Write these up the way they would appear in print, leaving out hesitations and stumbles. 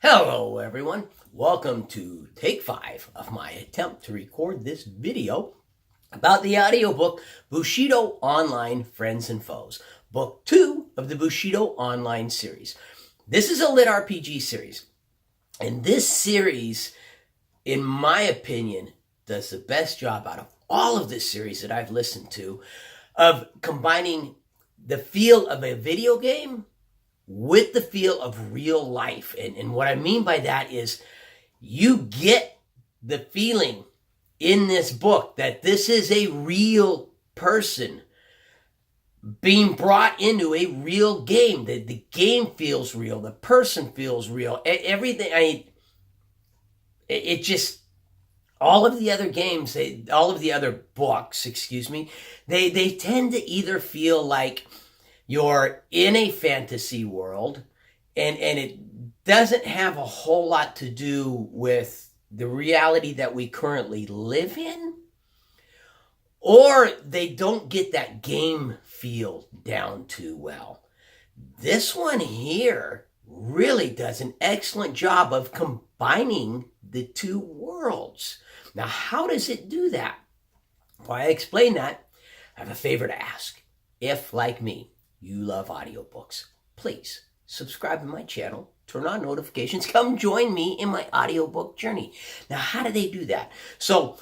Hello everyone, welcome to take 5 of my attempt to record this video about the audiobook Bushido Online Friends and Foes, book 2 of the Bushido Online series. This is a lit RPG series, and this series, in my opinion, does the best job out of all of this series that I've listened to of combining the feel of a video game with the feel of real life. And what I mean by that is you get the feeling in this book that this is a real person being brought into a real game. The game feels real. The person feels real. Everything. It just, all of the other games, all of the other books, they tend to either feel like you're in a fantasy world and it doesn't have a whole lot to do with the reality that we currently live in, or they don't get that game feel down too well. This one here really does an excellent job of combining the two worlds. Now, how does it do that? Before I explain that, I have a favor to ask. If, like me, you love audiobooks, please subscribe to my channel, turn on notifications, come join me in my audiobook journey. Now, how do they do that? So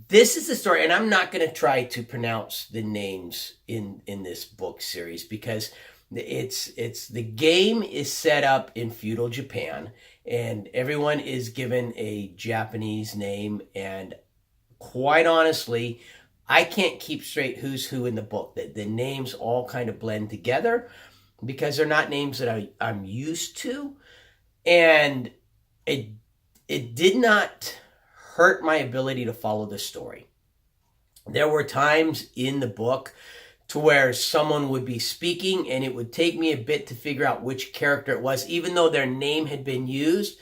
this is the story, and I'm not going to try to pronounce the names in this book series because it's the game is set up in feudal Japan, and everyone is given a Japanese name, and quite honestly, I can't keep straight who's who in the book. The names all kind of blend together because they're not names that I'm used to. And it did not hurt my ability to follow the story. There were times in the book to where someone would be speaking and it would take me a bit to figure out which character it was, even though their name had been used,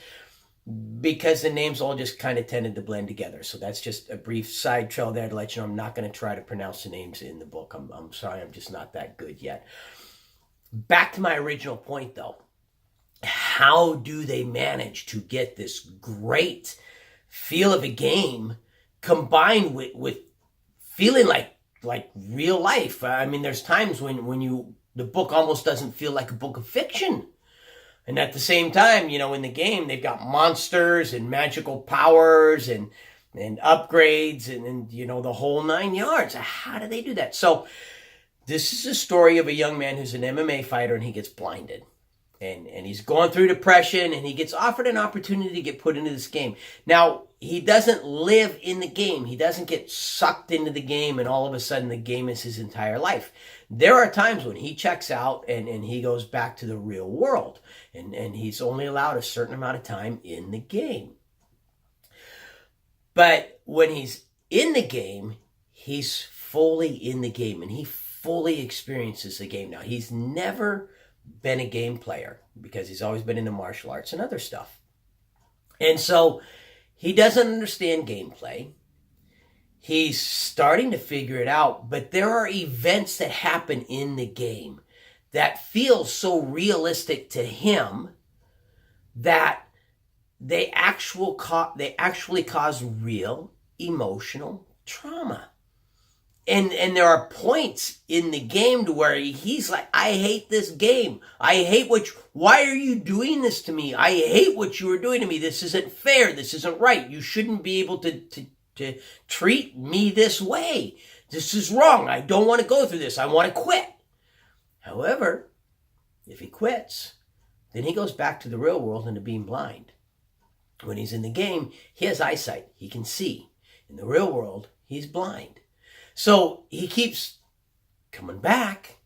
because the names all just kind of tended to blend together. So that's just a brief side trail there to let you know I'm not going to try to pronounce the names in the book. I'm sorry, I'm just not that good yet. Back to my original point, though. How do they manage to get this great feel of a game combined with feeling like real life? I mean, there's times when the book almost doesn't feel like a book of fiction. And at the same time, in the game, they've got monsters and magical powers and upgrades and the whole 9 yards. How do they do that? So this is a story of a young man who's an MMA fighter, and he gets blinded. And he's going through depression, and he gets offered an opportunity to get put into this game. Now, he doesn't live in the game. He doesn't get sucked into the game, and all of a sudden the game is his entire life. There are times when he checks out and he goes back to the real world. And he's only allowed a certain amount of time in the game. But when he's in the game, he's fully in the game, and he fully experiences the game. Now, he's never been a game player because he's always been into martial arts and other stuff. And so he doesn't understand gameplay. He's starting to figure it out, but there are events that happen in the game that feel so realistic to him that they actually cause real emotional trauma. And there are points in the game to where he's like, I hate this game. Why are you doing this to me? I hate what you are doing to me. This isn't fair. This isn't right. You shouldn't be able to treat me this way. This is wrong. I don't want to go through this. I want to quit. However, if he quits, then he goes back to the real world and to being blind. When he's in the game, he has eyesight. He can see. In the real world, he's blind. So he keeps coming back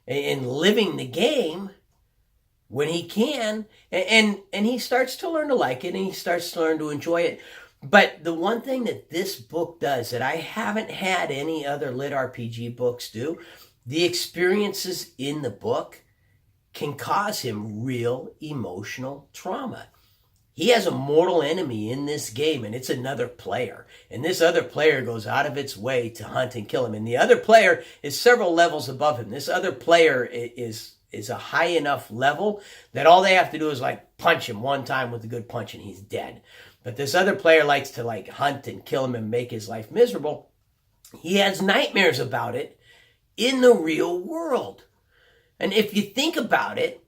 and living the game when he can. And he starts to learn to like it, and he starts to learn to enjoy it. But the one thing that this book does that I haven't had any other lit RPG books do, the experiences in the book can cause him real emotional trauma. He has a mortal enemy in this game, and it's another player. And this other player goes out of its way to hunt and kill him. And the other player is several levels above him. This other player is is a high enough level that all they have to do is like punch him one time with a good punch and he's dead. But this other player likes to like hunt and kill him and make his life miserable. He has nightmares about it in the real world. And if you think about it,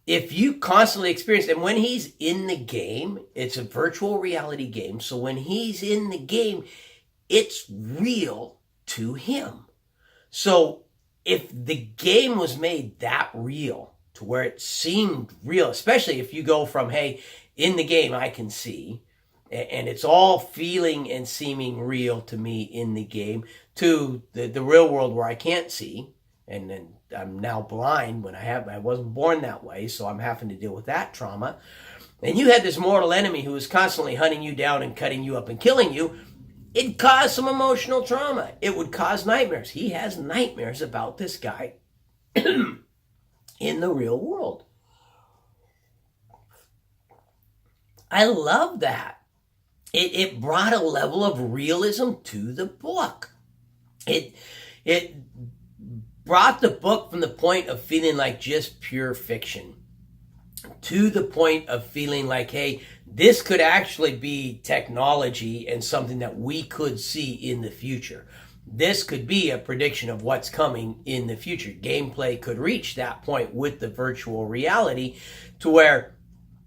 if you constantly experience, and when he's in the game, it's a virtual reality game. So when he's in the game, it's real to him. So if the game was made that real to where it seemed real, especially if you go from, hey, in the game I can see, and it's all feeling and seeming real to me in the game, to the real world where I can't see, and then I'm now blind when I wasn't born that way, so I'm having to deal with that trauma. And you had this mortal enemy who was constantly hunting you down and cutting you up and killing you. It caused some emotional trauma. It would cause nightmares. He has nightmares about this guy in the real world. I love that. It brought a level of realism to the book. It brought the book from the point of feeling like just pure fiction to the point of feeling like, hey, this could actually be technology and something that we could see in the future. This could be a prediction of what's coming in the future. Gameplay could reach that point with the virtual reality to where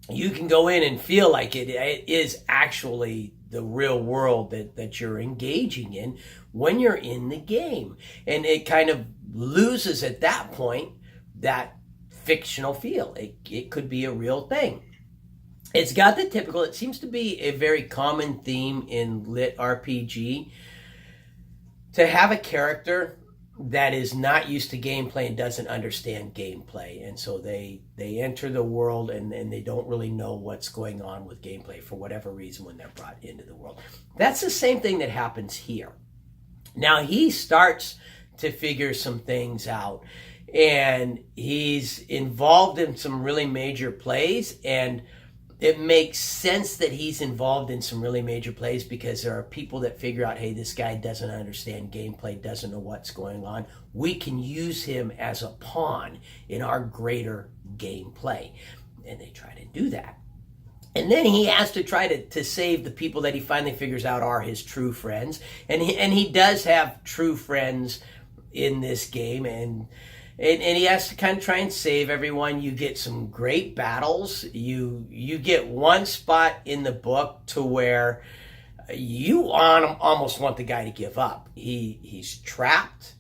you can go in and feel like it is actually the real world that you're engaging in when you're in the game. And it kind of loses at that point that fictional feel. It could be a real thing. It's got the typical, it seems to be a very common theme in lit RPG to have a character that is not used to gameplay and doesn't understand gameplay. And so they enter the world and they don't really know what's going on with gameplay for whatever reason when they're brought into the world. That's the same thing that happens here. Now he starts to figure some things out and he's involved in some really major plays, and it makes sense that he's involved in some really major plays because there are people that figure out, hey, this guy doesn't understand gameplay, doesn't know what's going on. We can use him as a pawn in our greater gameplay. And they try to do that. And then he has to try to save the people that he finally figures out are his true friends. And he does have true friends in this game, and he has to kind of try and save everyone. You get some great battles. You get one spot in the book to where you almost want the guy to give up. He's trapped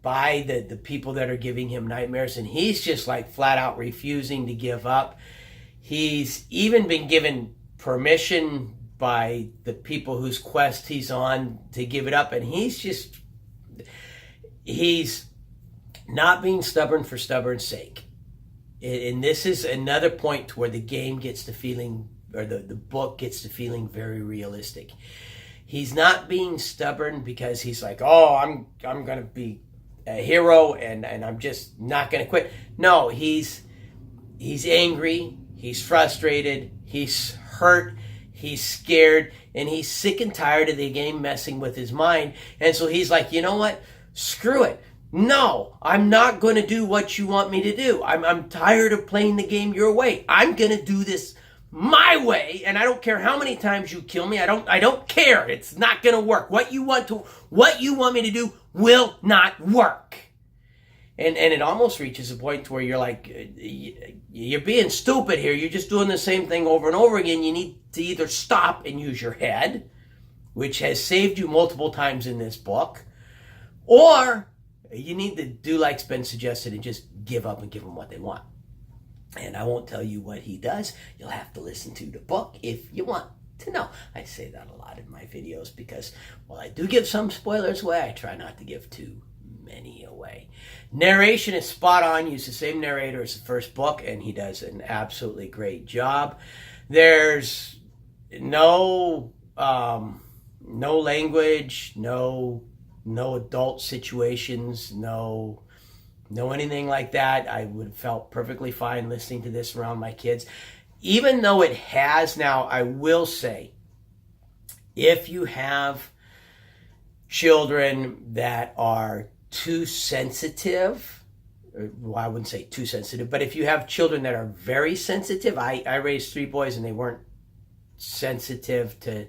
by the people that are giving him nightmares, and he's just like flat out refusing to give up. He's even been given permission by the people whose quest he's on to give it up, and he's not being stubborn for stubborn's sake. And this is another point where the game gets to feeling, or the book gets to feeling very realistic. He's not being stubborn because he's like, oh, I'm going to be a hero and I'm just not going to quit. No, he's angry, he's frustrated, he's hurt, he's scared, and he's sick and tired of the game messing with his mind. And so he's like, you know what? Screw it. No, I'm not going to do what you want me to do. I'm tired of playing the game your way. I'm going to do this my way, and I don't care how many times you kill me. I don't care. It's not going to work. What you want me to do will not work. And it almost reaches a point where you're like, you're being stupid here. You're just doing the same thing over and over again. You need to either stop and use your head, which has saved you multiple times in this book, or you need to do like's been suggested and just give up and give them what they want. And I won't tell you what he does. You'll have to listen to the book if you want to know. I say that a lot in my videos because while I do give some spoilers away, I try not to give too many away. Narration is spot on. Use the same narrator as the first book, and he does an absolutely great job. There's no language, no adult situations, no anything like that. I would have felt perfectly fine listening to this around my kids. Even though it has now, I will say, if you have children that are too sensitive well, I wouldn't say too sensitive, but if you have children that are very sensitive, I raised 3 boys and they weren't sensitive to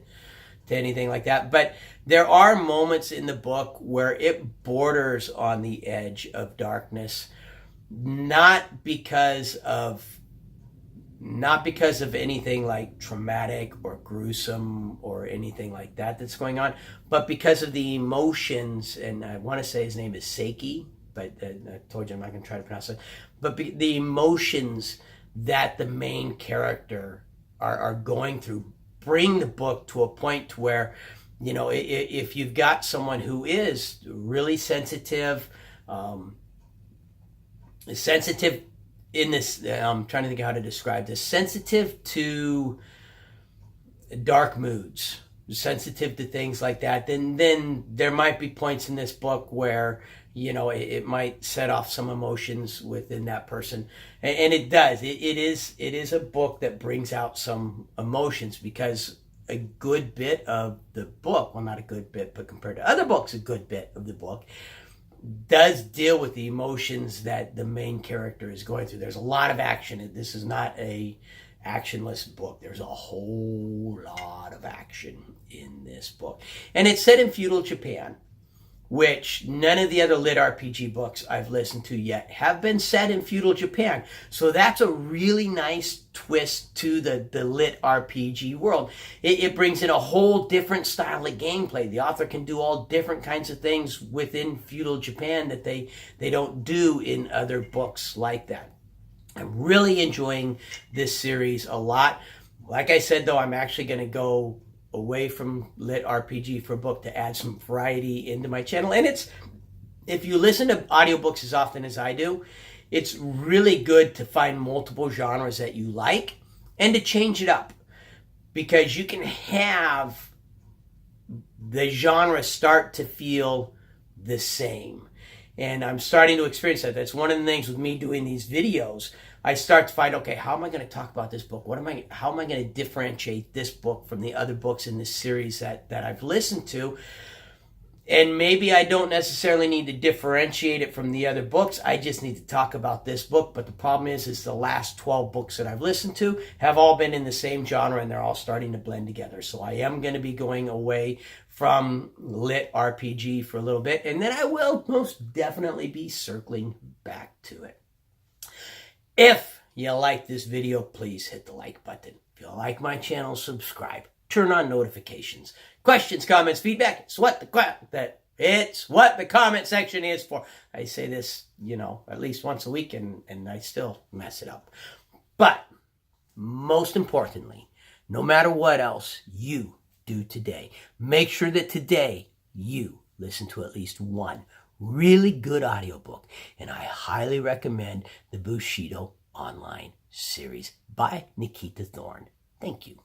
anything like that. But there are moments in the book where it borders on the edge of darkness, not because of anything like traumatic or gruesome or anything like that that's going on, but because of the emotions. And I want to say his name is Seiki, but I told you I'm not going to try to pronounce it. But the emotions that the main character are going through bring the book to a point where, you know, if you've got someone who is really sensitive in this, I'm trying to think how to describe this, sensitive to dark moods, sensitive to things like that, then there might be points in this book where, you know, it might set off some emotions within that person. And it does. It is a book that brings out some emotions, because a good bit of the book, well, not a good bit, but compared to other books, a good bit of the book does deal with the emotions that the main character is going through. There's a lot of action. This is not a actionless book. There's a whole lot of action in this book. And it's set in feudal Japan, which none of the other lit RPG books I've listened to yet have been set in feudal Japan. So that's a really nice twist to the lit RPG world. It brings in a whole different style of gameplay. The author can do all different kinds of things within feudal Japan that they don't do in other books like that. I'm really enjoying this series a lot. Like I said, though, I'm actually going to go away from lit RPG for a book to add some variety into my channel. And it's, if you listen to audiobooks as often as I do, it's really good to find multiple genres that you like and to change it up, because you can have the genre start to feel the same. And I'm starting to experience that. That's one of the things with me doing these videos. I start to find, okay, how am I going to talk about this book? How am I going to differentiate this book from the other books in this series that I've listened to? And maybe I don't necessarily need to differentiate it from the other books. I just need to talk about this book. But the problem is the last 12 books that I've listened to have all been in the same genre, and they're all starting to blend together. So I am going to be going away from lit RPG for a little bit, and then I will most definitely be circling back to it. If you like this video, please hit the like button. If you like my channel, subscribe. Turn on notifications. Questions, comments, feedback. It's what the comment section is for. I say this, you know, at least once a week, and I still mess it up. But most importantly, no matter what else you do today, make sure that today you listen to at least one really good audiobook. And I highly recommend the Bushido Online series by Nikita Thorn. Thank you.